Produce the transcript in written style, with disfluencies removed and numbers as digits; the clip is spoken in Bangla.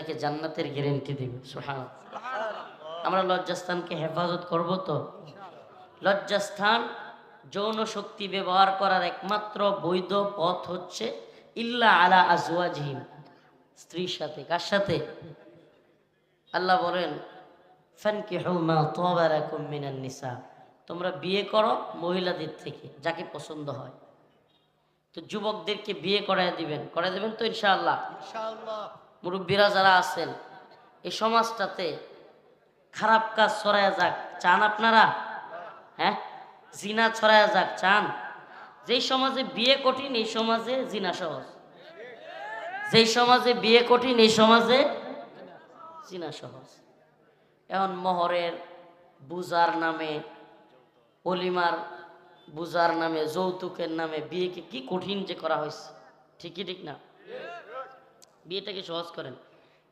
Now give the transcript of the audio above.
তাকে জান্নাতের গ্যারান্টি দিবে। সুবহানাল্লাহ। আমরা লজ্জাস্থানকে হেফাজত করব তো? লজ্জাস্থান যৌন শক্তি ব্যবহার করার একমাত্র বৈধ পথ হচ্ছে ইল্লা আলা আজওয়াজিহিম, স্ত্রীর সাথে। কার সাথে? আল্লাহ বলেন ফানকিহু মা তাবা লাকুম মিনান নিসা, তোমরা বিয়ে করো মহিলাদের থেকে যাকে পছন্দ হয়। তো যুবকদেরকে বিয়ে করায় দিবেন তো ইনশাআল্লাহ। মুরব্বীরা যারা আছেন, এই সমাজটাতে খারাপ কাজ ছড়ায় যাক চান আপনারা? হ্যাঁ, জিনা ছড়ায় যাক চান? যেই সমাজে বিয়ে কঠিন এই সমাজে জিনা সহজ, যেই সমাজে বিয়ে কঠিন এই সমাজে জিনা সহজ। এখন মোহরের বুজার নামে, অলিমার বুজার নামে, যৌতুকের নামে বিয়েকে কি কঠিন যে করা হয়েছে। ঠিকই ঠিক না? বিয়েটাকে সহজ করেন।